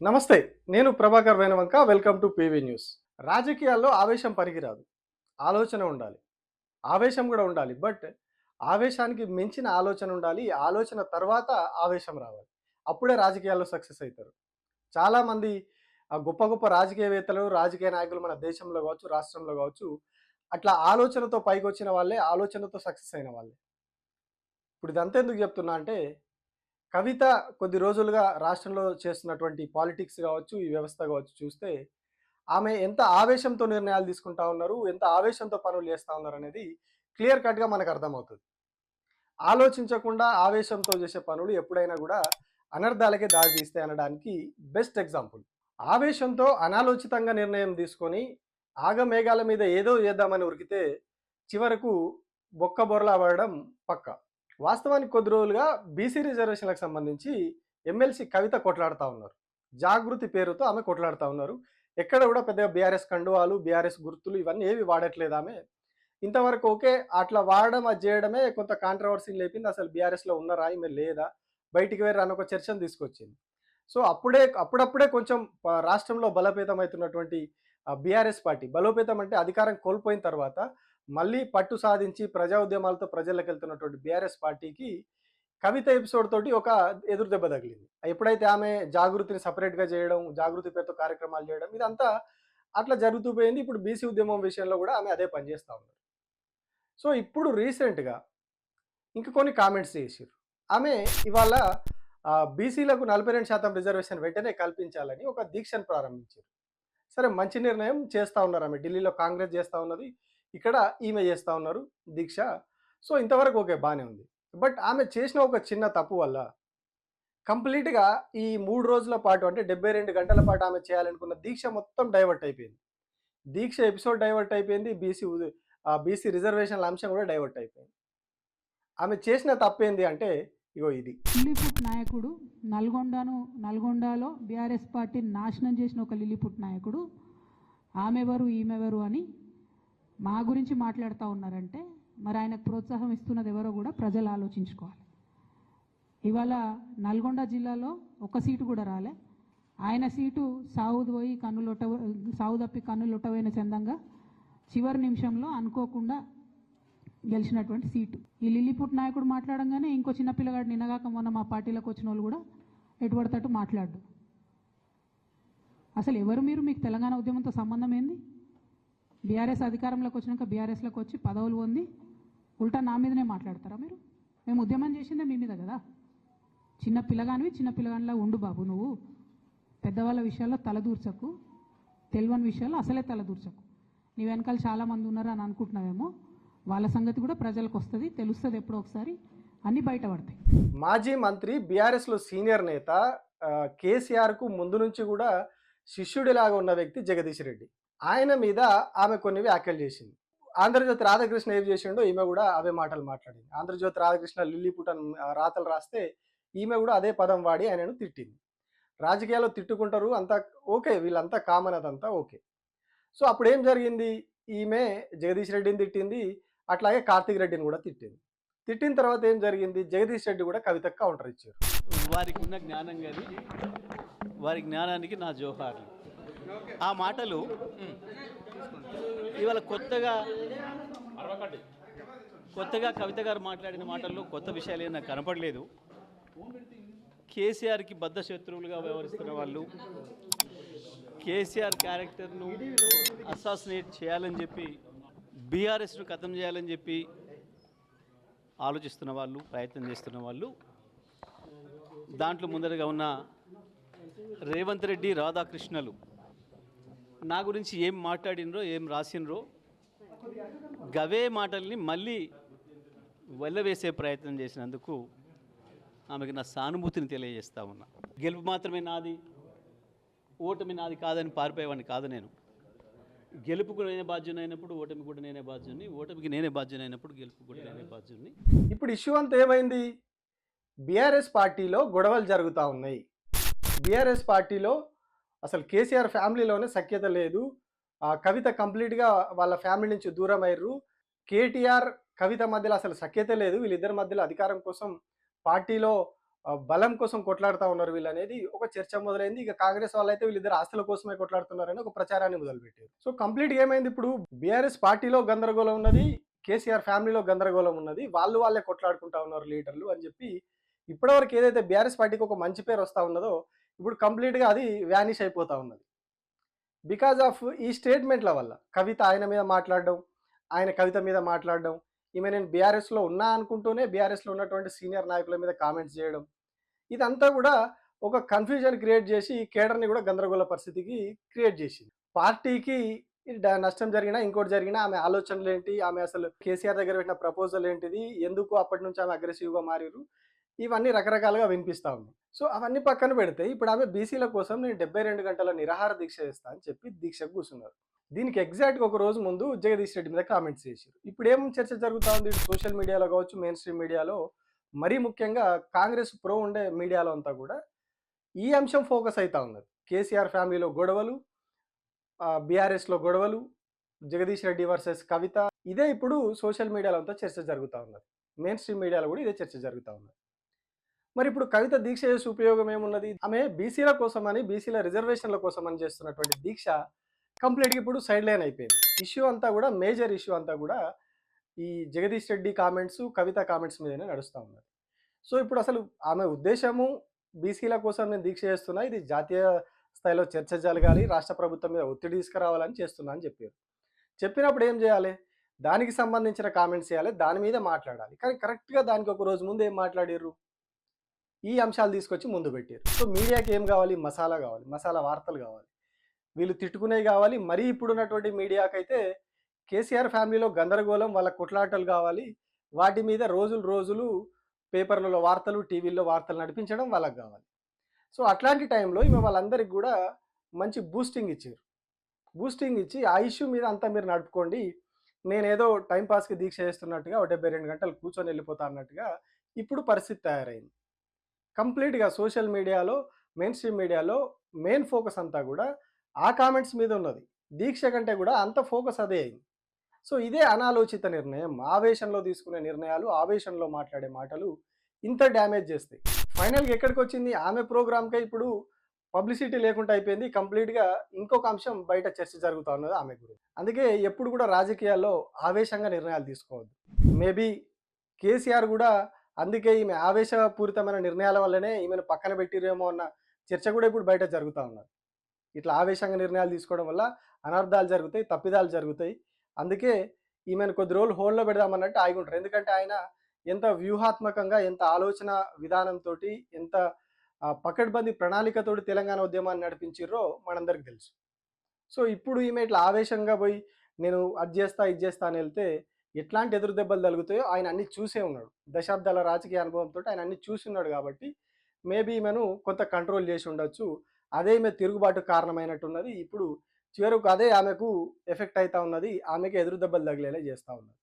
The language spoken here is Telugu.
నమస్తే. నేను Prabhakar Venavanka. Welcome to PV news. రాజకీయాల్లో ఆవేశం పనికిరాదు. ఆలోచన ఉండాలి. ఆవేశం గూడా ఉండాలి. బట్ ఆవేశానికి మించిన ఆలోచన ఉండాలి. ఆలోచన తర్వాత ఆవేశం రావాలి. అప్పుడే రాజకీయాల్లో సక్సెస్ అయితారు. చాలామంది గొప్ప గొప్ప రాజకీయవేత్తలు, రాజకీయ నాయకులు మన దేశంలో గావచ్చు, రాష్ట్రంలో గావచ్చు, అట్లా ఆలోచనతో పైకొచ్చిన వాళ్ళే, ఆలోచనతో సక్సెస్ అయిన వాళ్ళే. ఇప్పుడు ఇదంతా ఎందుకు జెప్తున్నా అంటే కవిత కొద్ది రోజులుగా రాష్ట్రంలో చేస్తున్నటువంటి పాలిటిక్స్ గావచ్చు, ఈ వ్యవస్థ గావచ్చు చూస్తే, ఆమె ఎంత ఆవేశంతో నిర్ణయాలు తీసుకుంటా ఉన్నారు, ఎంత ఆవేశంతో పనులు చేస్తా ఉన్నారనేది క్లియర్ కట్‌గా మనకర్థమవుతది. ఆలోచించకుండా ఆవేశంతో చేసే పనులు ఎప్పుడైనా గూడా అనర్థాలకే దారి తీస్తాయి అనడానికి బెస్ట్ ఎగ్జాంపుల్. ఆవేశంతో అనాలోచితంగా నిర్ణయం తీసుకొని, ఆగమేఘాల మీద ఏదో చేద్దామని ఉరికితే, చివరకు బొక్కబొర్లా పడడం పక్కా. వాస్తవానికి కొద్ది రోజులుగా బీసీ రిజర్వేషన్‌లకు సంబంధించి ఎమ్మెల్సీ కవిత కొట్లాడుతా ఉన్నారు. జాగృతి పేరుతో ఆమె కొట్లాడుతా ఉన్నారు. ఎక్కడ కూడా పెద్దగా బీఆర్ఎస్ కండువాలు, బీఆర్ఎస్ గుర్తులు ఇవన్నీ ఏవి వాడట్లేదు ఆమె. ఇంతవరకు ఓకే. అట్లా వాడడం, అది చేయడమే కొంత కాంట్రోవర్సీని లేపింది. అసలు బీఆర్ఎస్‌లో ఉన్నారా? ఈమె లేదా? బయటికి వెర్రి అని ఒక చర్చను తీసుకొచ్చింది. సో, అప్పుడప్పుడే కొంచెం రాష్ట్రంలో బలోపేతమైతున్నటువంటి బీఆర్ఎస్ పార్టీ బలోపేతం అంటే అధికారం కోల్పోయిన తర్వాత మళ్ళీ పట్టు సాధించి ప్రజా ఉద్యమాలతో ప్రజల్లోకెళ్తున్నటువంటి బీఆర్ఎస్ పార్టీకి కవిత ఎపిసోడ్ తోటి ఒక ఎదురు దెబ్బ తగిలింది. ఎప్పుడైతే ఆమె జాగృతిని సెపరేట్‌గా చేయడం, జాగృతి పేరుతో కార్యక్రమాలు చేయడం ఇదంతా అట్లా జరుగుతూ పోయింది. ఇప్పుడు బీసీ ఉద్యమం విషయంలో గూడా ఆమె అదే పని చేస్తా ఉన్నారు. సో, ఇప్పుడు రీసెంట్‌గా ఇంక కొన్ని కామెంట్స్ చేసిర్రు. ఆమె ఇవాళ బీసీలకు 42% రిజర్వేషన్ వెంటనే కల్పించాలని ఒక దీక్షను ప్రారంభించారు. సరే మంచి నిర్ణయం చేస్తా ఉన్నారామె. ఢిల్లీలో కాంగ్రెస్ చేస్తా ఉన్నది. ఇక్కడ ఈమె చేస్తా ఉన్నారు దీక్ష. సో, ఇంతవరకు ఓకే. బానే ఉంది. బట్ ఆమె చేసిన ఒక చిన్న తప్పు వల్ల కంప్లీట్‌గా ఈ 3 రోజుల పాటు అంటే 72 గంటల పాటు ఆమె చేయాలనుకున్న దీక్ష మొత్తం డైవర్ట్ అయిపోయింది. దీక్ష ఎపిసోడ్ డైవర్ట్ అయిపోయింది. బీసీ రిజర్వేషన్‌ల అంశం కూడా డైవర్ట్ అయిపోయింది. ఆమె చేసిన తప్పేంది అంటే ఇగో ఇది. లిల్లీపుట్ నాయకుడు నల్గొండలో బీఆర్ఎస్ పార్టీని నాశనం చేసిన ఒక లిల్లీపుట్ నాయకుడు ఆమెవరు ఈమెవరు అని మా గురించి మాట్లాడుతూ ఉన్నారంటే మరి ఆయనకు ప్రోత్సాహం ఇస్తున్నది ఎవరో కూడా ప్రజలు ఆలోచించుకోవాలి. ఇవాళ నల్గొండ జిల్లాలో ఒక సీటు కూడా రాలే. ఆయన సీటు సావు తప్పి కన్నులొట్టబోయిన చందంగా చివరి నిమిషంలో అనుకోకుండా గెలిచినటువంటి సీటు. ఈ లిల్లీపుట్ నాయకుడు మాట్లాడంగానే ఇంకో చిన్న పిల్లగాడు నిన్నగాక మొన్న మా పార్టీలోకి వచ్చిన వాళ్ళు కూడా ఎటుపడతట్టు మాట్లాడు. అసలు ఎవరు మీరు? మీకు తెలంగాణ ఉద్యమంతో సంబంధం ఏంది? బీఆర్ఎస్ అధికారంలోకి వచ్చినాక బీఆర్ఎస్లోకి వచ్చి పదవులు పొంది ఉల్టా నా మీదనే మాట్లాడతారా మీరు? మేము ఉద్యమం చేసిందే మీ మీద కదా. చిన్న పిల్లగానిలా ఉండు బాబు. నువ్వు పెద్దవాళ్ళ విషయాల్లో తలదూర్చకు, తెలియని విషయాల్లో అసలే తలదూర్చకు. నీ వెనకాల చాలామంది ఉన్నారు అని అనుకుంటున్నావేమో. వాళ్ళ సంగతి కూడా ప్రజలకు వస్తుంది, తెలుస్తుంది ఎప్పుడో ఒకసారి, అన్నీ బయటపడతాయి. మాజీ మంత్రి బీఆర్ఎస్‌లో సీనియర్ నేత కేసీఆర్‌కు ముందు నుంచి కూడా శిష్యుడిలాగా ఉన్న వ్యక్తి జగదీష్ రెడ్డి. ఆయన మీద ఆమె కొన్ని వ్యాఖ్యలు చేసింది. ఆంధ్రజ్యోతి రాధాకృష్ణ ఏం చేసిండో ఈమె కూడా అవే మాటలు మాట్లాడింది. ఆంధ్రజ్యోతి రాధాకృష్ణ లిల్లీపుట్ అని రాతలు రాస్తే ఈమె కూడా అదే పదం వాడి ఆయనను తిట్టింది. రాజకీయాల్లో తిట్టుకుంటారు అంతా ఓకే. వీళ్ళంతా కామన్ అదంతా ఓకే. సో, అప్పుడేం జరిగింది? ఈమె జగదీష్ రెడ్డిని తిట్టింది. అట్లాగే కార్తీక్ రెడ్డిని కూడా తిట్టింది. తిట్టిన తర్వాత ఏం జరిగింది? జగదీష్ రెడ్డి కూడా కవితకు కౌంటర్ ఇచ్చారు. వారికి ఉన్న జ్ఞానం కానీ వారి జ్ఞానానికి నా జోహార్లు. ఆ మాటలు ఇవాళ కొత్తగా కవిత గారు మాట్లాడిన మాటల్లో కొత్త విషయాలు ఏం నాకు కనపడలేదు. కేసీఆర్కి బద్ధ శత్రువులుగా వ్యవహరిస్తున్న వాళ్ళు, కేసీఆర్ క్యారెక్టర్ను అసాసినేట్ చేయాలని చెప్పి, బీఆర్ఎస్ను ఖతం చేయాలని చెప్పి ఆలోచిస్తున్న వాళ్ళు, ప్రయత్నం చేస్తున్న వాళ్ళు, దాంట్లో ముందరగా ఉన్న రేవంత్ రెడ్డి, రాధాకృష్ణలు నా గురించి ఏం మాట్లాడినరో, ఏం రాసినరో గవే మాటల్ని మళ్ళీ వెళ్ళవేసే ప్రయత్నం చేసినందుకు ఆమెకు నా సానుభూతిని తెలియజేస్తా ఉన్నా. గెలుపు మాత్రమే నాది, ఓటమి నాది కాదని పారిపోయేవాడిని కాదు నేను. గెలుపుకు నేనే బాధ్యుని అయినప్పుడు ఓటమి కూడా నేనే బాధ్యుని, ఓటమికి నేనే బాధ్యుని అయినప్పుడు గెలుపు కూడా నేనే బాధ్యుని. ఇప్పుడు ఇష్యూ అంతా ఏమైంది? బీఆర్ఎస్ పార్టీలో గొడవలు జరుగుతూ ఉన్నాయి. బీఆర్ఎస్ పార్టీలో అసలు కేసీఆర్ ఫ్యామిలీలోనే సఖ్యత లేదు. కవిత కంప్లీట్‌గా వాళ్ళ ఫ్యామిలీ నుంచి దూరం అయ్యిర్రు. కేటీఆర్, కవిత మధ్యలో అసలు సఖ్యత లేదు. వీళ్ళిద్దరి మధ్యలో అధికారం కోసం పార్టీలో బలం కోసం కొట్లాడుతా ఉన్నారు వీళ్ళనేది ఒక చర్చ మొదలైంది. ఇక కాంగ్రెస్ వాళ్ళైతే వీళ్ళిద్దరు ఆస్తుల కోసమే కొట్లాడుతున్నారని ఒక ప్రచారాన్ని మొదలుపెట్టారు. సో కంప్లీట్‌గా ఏమైంది ఇప్పుడు బీఆర్ఎస్ పార్టీలో గందరగోళం ఉన్నది. కేసీఆర్ ఫ్యామిలీలో గందరగోళం ఉన్నది. వాళ్ళే కొట్లాడుకుంటా ఉన్నారు లీడర్లు అని చెప్పి ఇప్పటివరకు ఏదైతే బీఆర్ఎస్ పార్టీకి ఒక మంచి పేరు వస్తా ఉన్నదో ఇప్పుడు కంప్లీట్‌గా అది వానిష్ అయిపోతా ఉన్నది. బికాజ్ ఆఫ్ ఈ స్టేట్మెంట్ల వల్ల కవిత ఆయన మీద మాట్లాడడం, ఆయన కవిత మీద మాట్లాడడం, ఈమె నేను బీఆర్ఎస్‌లో ఉన్నా అనుకుంటూనే బీఆర్ఎస్‌లో ఉన్నటువంటి సీనియర్ నాయకుల మీద కామెంట్స్ చేయడం. ఇదంతా కూడా ఒక కన్‌ఫ్యూజన్ క్రియేట్ చేసి కేడర్‌ని కూడా గందరగోళ పరిస్థితికి క్రియేట్ చేసింది. పార్టీకి నష్టం జరిగినా, ఇంకోటి జరిగినా ఆమె ఆలోచనలేంటి, ఆమె అసలు కేసీఆర్ దగ్గర పెట్టిన ప్రపోజల్ ఏంటిది, ఎందుకు అప్పటి నుంచి ఆమె అగ్రెసివ్‌గా మారిర్రు, ఇవన్నీ రకరకాలుగా వినిపిస్తా ఉన్నాయి. సో అవన్నీ పక్కన పెడితే ఇప్పుడు ఆమె బీసీల కోసం నేను 72 గంటల నిరాహార దీక్ష చేస్తా అని చెప్పి దీక్షకు కూర్చున్నారు. దీనికి ఎగ్జాక్ట్‌గా ఒక రోజు ముందు జగదీష్ రెడ్డి మీద కామెంట్స్ చేసిర్రు. ఇప్పుడు ఏం చర్చ జరుగుతా ఉంది సోషల్ మీడియాలో కావచ్చు, మెయిన్ స్ట్రీమ్ మీడియాలో, మరీ ముఖ్యంగా కాంగ్రెస్ ప్రో ఉండే మీడియాలో అంతా కూడా ఈ అంశం ఫోకస్ అయితా ఉన్నది. కేసీఆర్ ఫ్యామిలీలో గొడవలు, బీఆర్ఎస్‌లో గొడవలు, జగదీష్ రెడ్డి వర్సెస్ కవిత, ఇదే ఇప్పుడు సోషల్ మీడియాలో అంతా చర్చ జరుగుతా ఉన్నది. మెయిన్ స్ట్రీమ్ మీడియాలో కూడా ఇదే చర్చ జరుగుతా ఉన్నది. మరి ఇప్పుడు కవిత దీక్ష చేసే ఉపయోగం ఏమున్నది? ఆమె బీసీల కోసమని, బీసీల రిజర్వేషన్ల కోసమని చేస్తున్నటువంటి దీక్ష కంప్లీట్‌గా ఇప్పుడు సైడ్ లైన్ అయిపోయింది. ఇష్యూ అంతా కూడా మేజర్ ఇష్యూ అంతా కూడా ఈ జగదీష్ రెడ్డి కామెంట్స్, కవిత కామెంట్స్ మీదనే నడుస్తా ఉన్నది. సో ఇప్పుడు అసలు ఆమె ఉద్దేశము బీసీల కోసం నేను దీక్ష చేస్తున్నా, ఇది జాతీయ స్థాయిలో చర్చ జరగాలి, రాష్ట్ర ప్రభుత్వం మీద ఒత్తిడి తీసుకురావాలని చేస్తున్నా అని చెప్పారు. చెప్పినప్పుడు ఏం చేయాలి? దానికి సంబంధించిన కామెంట్స్ చేయాలి, దాని మీద మాట్లాడాలి. కానీ కరెక్ట్‌గా దానికి ఒక రోజు ముందు ఏం మాట్లాడిర్రు? ఈ అంశాలు తీసుకొచ్చి ముందు పెట్టారు. సో మీడియాకి ఏం కావాలి? మసాలా కావాలి, మసాలా వార్తలు కావాలి, వీళ్ళు తిట్టుకునేవి కావాలి. మరీ ఇప్పుడున్నటువంటి మీడియాకైతే కేసీఆర్ ఫ్యామిలీలో గందరగోళం, వాళ్ళ కొట్లాటలు కావాలి. వాటి మీద రోజులు పేపర్లలో వార్తలు, టీవీల్లో వార్తలు నడిపించడం వాళ్ళకి కావాలి. సో అట్లాంటి టైంలో ఈమె వాళ్ళందరికి కూడా మంచి బూస్టింగ్ ఇచ్చారు. బూస్టింగ్ ఇచ్చి ఆ ఇష్యూ మీద అంతా మీరు నడుపుకోండి, నేనేదో టైంపాస్కి దీక్ష చేస్తున్నట్టుగా 72 గంటలు కూర్చొని వెళ్ళిపోతా అన్నట్టుగా ఇప్పుడు పరిస్థితి తయారైంది. కంప్లీట్‌గా సోషల్ మీడియాలో, మెయిన్ స్ట్రీమ్ మీడియాలో మెయిన్ ఫోకస్ అంతా కూడా ఆ కామెంట్స్ మీద ఉన్నది. దీక్ష కంటే కూడా అంత ఫోకస్ అదే అయింది. సో ఇదే అనాలోచిత నిర్ణయం. ఆవేశంలో తీసుకునే నిర్ణయాలు, ఆవేశంలో మాట్లాడే మాటలు ఇంత డ్యామేజ్ చేస్తాయి. ఫైనల్‌గా ఎక్కడికొచ్చింది? ఆమె ప్రోగ్రామ్‌కే ఇప్పుడు పబ్లిసిటీ లేకుండా అయిపోయింది. కంప్లీట్‌గా ఇంకొక అంశం బయట చర్చ జరుగుతా ఉన్నది ఆమె గురించి. అందుకే ఎప్పుడు కూడా రాజకీయాల్లో ఆవేశంగా నిర్ణయాలు తీసుకోవద్దు. మేబీ కేసీఆర్ కూడా అందుకే ఈమె ఆవేశపూరితమైన నిర్ణయాల వల్లనే ఈమెను పక్కన పెట్టిర్రేమో అన్న చర్చ కూడా ఇప్పుడు బయట జరుగుతా ఉన్నది. ఇట్లా ఆవేశంగా నిర్ణయాలు తీసుకోవడం వల్ల అనర్థాలు జరుగుతాయి, తప్పిదాలు జరుగుతాయి. అందుకే ఈమెను కొద్ది రోజులు హోల్డ్‌లో పెడదామన్నట్టు ఆగుంటారు. ఎందుకంటే ఆయన ఎంత వ్యూహాత్మకంగా, ఎంత ఆలోచన విధానంతోటి, ఎంత పకడ్బందీ ప్రణాళికతోటి తెలంగాణ ఉద్యమాన్ని నడిపించిర్రో మనందరికి తెలుసు. సో ఇప్పుడు ఈమె ఇట్లా ఆవేశంగా పోయి నేను అది చేస్తా, ఇది చేస్తా అని వెళ్తే ఎట్లాంటి ఎదురు దెబ్బలు తగులుతాయో ఆయన అన్నీ చూసే ఉన్నాడు. దశాబ్దాల రాజకీయ అనుభవంతోటి ఆయన అన్నీ చూసి ఉన్నాడు కాబట్టి మేబీ ఈమెను కొంత కంట్రోల్ చేసి ఉండొచ్చు. అదే ఈమె తిరుగుబాటుకు కారణమైనట్టున్నది. ఇప్పుడు చివరకు అదే ఆమెకు ఎఫెక్ట్ అయితా ఉన్నది. ఆమెకి ఎదురు దెబ్బలు తగిలేలా చేస్తా ఉన్నది.